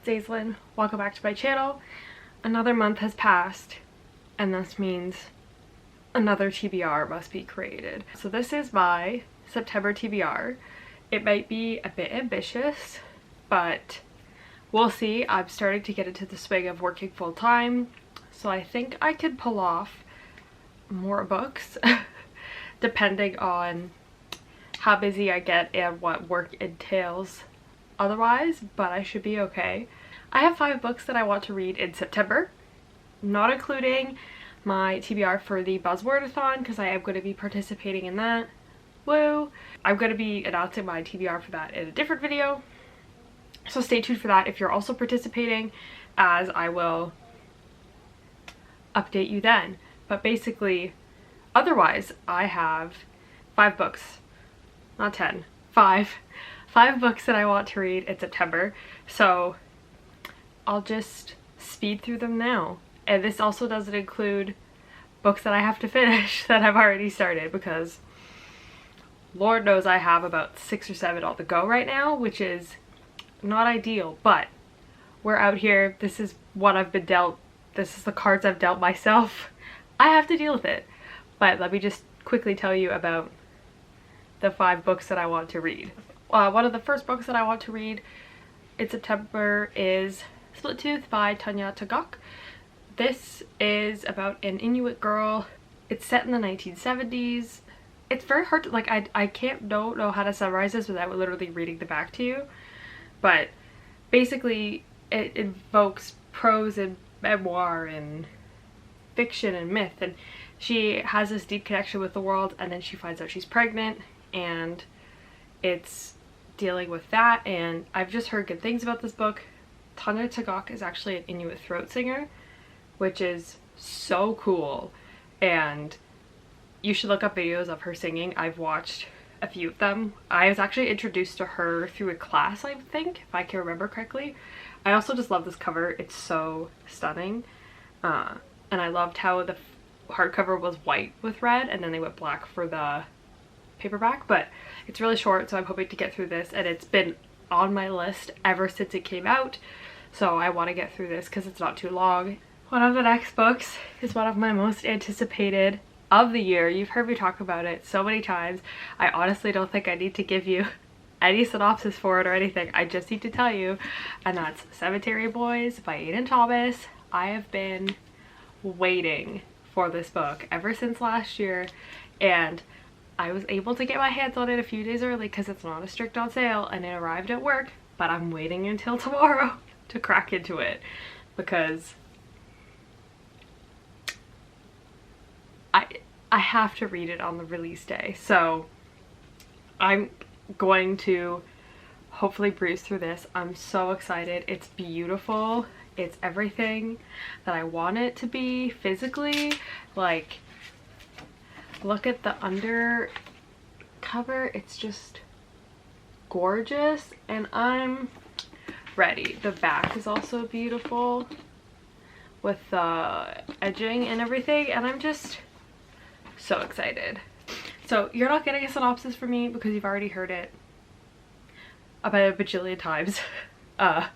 Aislyn. Welcome back to my channel. Another month has passed, and this means another TBR must be created. So this is my September TBR. It might be a bit ambitious, but we'll see. I'm starting to get into the swing of working full time, so I think I could pull off more books depending on how busy I get and what work entails otherwise, but I should be okay. I have 5 books that I want to read in September, not including my TBR for the Buzzwordathon because I am going to be participating in that. Woo! I'm going to be announcing my TBR for that in a different video, so stay tuned for that if you're also participating, as I will update you then. But basically, otherwise, I have 5 books, not 10, 5 books that I want to read in September, so I'll just speed through them now. And this also doesn't include books that I have to finish that I've already started, because Lord knows I have about 6 or 7 on the go right now, which is not ideal, but we're out here. This is what I've been dealt. This is the cards I've dealt myself. I have to deal with it. But let me just quickly tell you about the 5 books that I want to read. One of the first books that I want to read in September is Split Tooth by Tanya Tagaq. This is about an Inuit girl. It's set in the 1970s. It's very hard to, like, I don't know how to summarize this without literally reading the back to you. But basically it invokes prose and memoir and fiction and myth, and she has this deep connection with the world, and then she finds out she's pregnant, and it's dealing with that. And I've just heard good things about this book. Tanya Tagaq is actually an Inuit throat singer, which is so cool, and you should look up videos of her singing. I've watched a few of them. I was actually introduced to her through a class, I think, if I can remember correctly. I also just love this cover. It's so stunning, and I loved how the hardcover was white with red and then they went black for the paperback. But it's really short, so I'm hoping to get through this, and it's been on my list ever since it came out, so I want to get through this because it's not too long. One of the next books is one of my most anticipated of the year. You've heard me talk about it so many times. I honestly don't think I need to give you any synopsis for it or anything. I just need to tell you, and that's Cemetery Boys by Aidan Thomas. I have been waiting for this book ever since last year, and I was able to get my hands on it a few days early because it's not a strict on sale, and it arrived at work, but I'm waiting until tomorrow to crack into it because I have to read it on the release day. So I'm going to hopefully breeze through this. I'm so excited. It's beautiful. It's everything that I want it to be physically. Like, look at the under cover. It's just gorgeous, and I'm ready. The back is also beautiful with the edging and everything, and I'm just so excited. So you're not getting a synopsis from me because you've already heard it about a bajillion times. And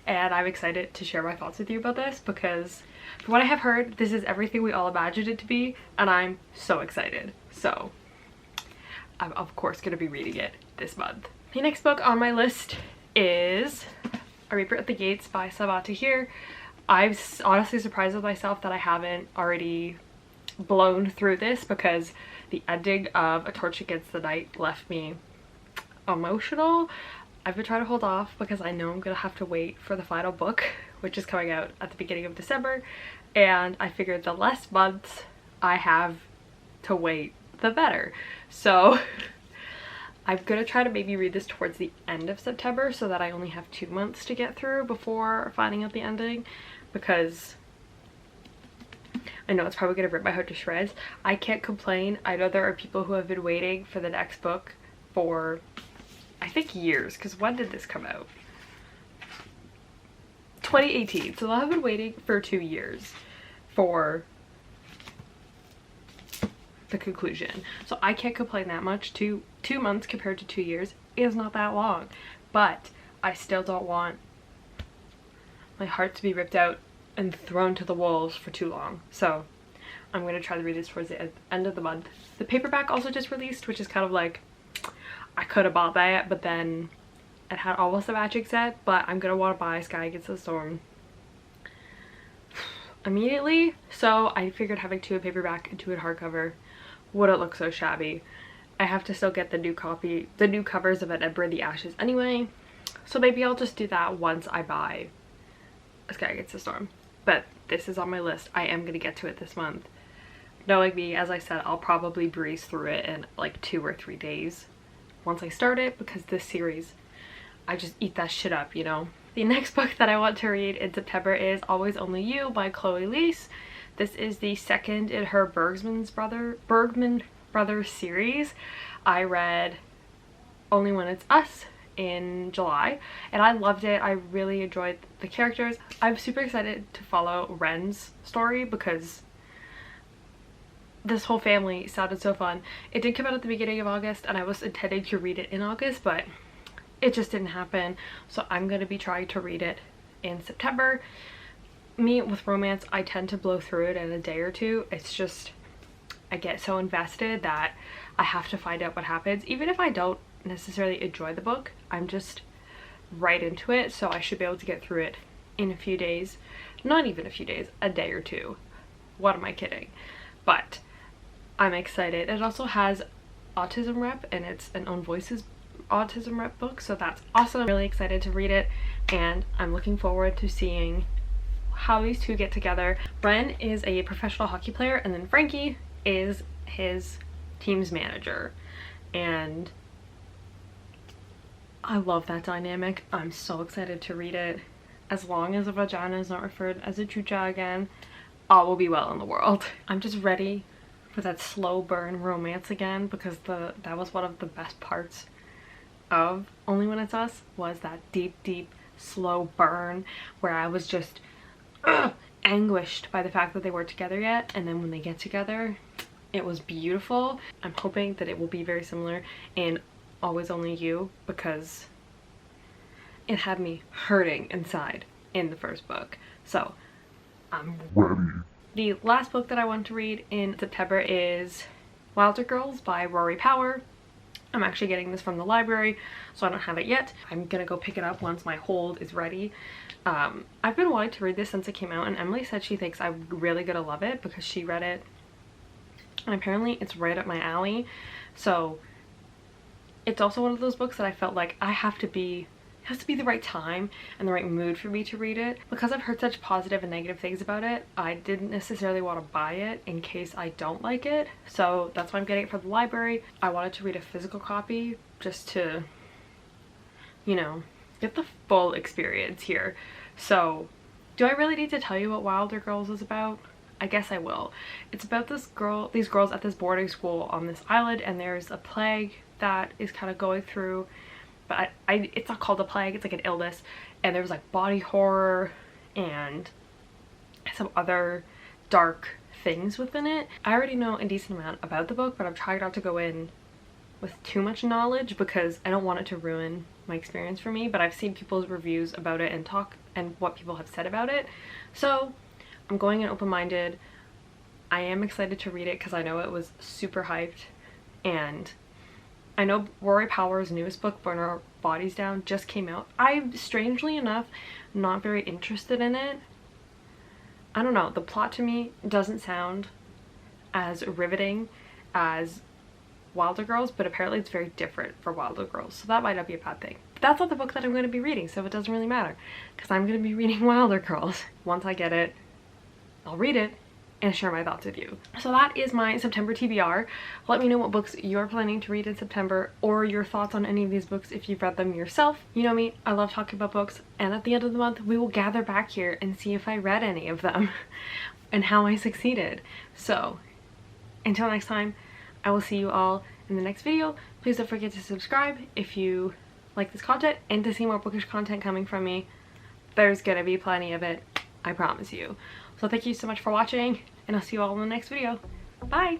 I'm excited to share my thoughts with you about this because from what I have heard, this is everything we all imagined it to be, and I'm so excited. So I'm of course going to be reading it this month. The next book on my list is A Reaper at the Gates by Sabaa Tahir. I'm honestly surprised with myself that I haven't already blown through this because the ending of A Torch Against the Night left me emotional. I've been trying to hold off because I know I'm gonna have to wait for the final book, which is coming out at the beginning of December, and I figured the less months I have to wait, the better. So I'm gonna try to maybe read this towards the end of September so that I only have 2 months to get through before finding out the ending, because I know it's probably gonna rip my heart to shreds. I can't complain. I know there are people who have been waiting for the next book for, I think, years, because when did this come out? 2018. So I've been waiting for 2 years for the conclusion. So I can't complain that much. 2 months compared to 2 years is not that long, but I still don't want my heart to be ripped out and thrown to the wolves for too long. So I'm going to try to read this towards the end of the month. The paperback also just released, which is kind of like, I could have bought that, but then it had almost a matching set. But I'm going to want to buy Sky Against the Storm immediately. So I figured having 2 in paperback and 2 in hardcover wouldn't look so shabby. I have to still get the new covers of An Ember in the Ashes anyway. So maybe I'll just do that once I buy A Sky Against the Storm. But this is on my list. I am going to get to it this month. Knowing me, as I said, I'll probably breeze through it in like 2 or 3 days once I start it, because this series, I just eat that shit up, you know? The next book that I want to read in September is Always Only You by Chloe Leese. This is the second in her Bergman Brothers series. I read Only When It's Us in July and I loved it. I really enjoyed the characters. I'm super excited to follow Ren's story because this whole family sounded so fun. It did come out at the beginning of August and I was intending to read it in August, but it just didn't happen. So I'm going to be trying to read it in September. Me with romance, I tend to blow through it in a day or two. It's just, I get so invested that I have to find out what happens. Even if I don't necessarily enjoy the book, I'm just right into it. So I should be able to get through it in a few days. Not even a few days, a day or two. What am I kidding? But I'm excited. It also has autism rep and it's an Own Voices autism rep book, so that's awesome. I'm really excited to read it and I'm looking forward to seeing how these two get together. Ren is a professional hockey player and then Frankie is his team's manager, and I love that dynamic. I'm so excited to read it. As long as a vagina is not referred as a chucha again, all will be well in the world. I'm just ready for that slow burn romance again, because that was one of the best parts of Only When It's Us, was that deep slow burn where I was just anguished by the fact that they weren't together yet, and then when they get together, it was beautiful. I'm hoping that it will be very similar in Always Only You, because it had me hurting inside in the first book. So I'm ready. The last book that I want to read in September is Wilder Girls by Rory Power. I'm actually getting this from the library, so I don't have it yet. I'm gonna go pick it up once my hold is ready. I've been wanting to read this since it came out, and Emily said she thinks I'm really gonna love it because she read it and apparently it's right up my alley. So it's also one of those books that I felt like it has to be the right time and the right mood for me to read it. Because I've heard such positive and negative things about it, I didn't necessarily want to buy it in case I don't like it. So that's why I'm getting it from the library. I wanted to read a physical copy just to, you know, get the full experience here. So do I really need to tell you what Wilder Girls is about? I guess I will. It's about these girls at this boarding school on this island, and there's a plague that is kind of going through, but it's not called a plague, it's like an illness, and there's like body horror and some other dark things within it. I already know a decent amount about the book, but I'm trying not to go in with too much knowledge because I don't want it to ruin my experience for me, but I've seen people's reviews about it and what people have said about it, so I'm going in open-minded. I am excited to read it because I know it was super hyped, and I know Rory Power's newest book, Burn Our Bodies Down, just came out. I'm, strangely enough, not very interested in it. I don't know, the plot to me doesn't sound as riveting as Wilder Girls, but apparently it's very different for Wilder Girls, so that might not be a bad thing. But that's not the book that I'm going to be reading, so it doesn't really matter, because I'm going to be reading Wilder Girls. Once I get it, I'll read it and share my thoughts with you. So that is my September TBR. Let me know what books you're planning to read in September, or your thoughts on any of these books if you've read them yourself. You know me, I love talking about books, and at the end of the month we will gather back here and see if I read any of them and how I succeeded. So until next time, I will see you all in the next video. Please don't forget to subscribe if you like this content, and to see more bookish content coming from me. There's gonna be plenty of it, I promise you. So thank you so much for watching, and I'll see you all in the next video. Bye!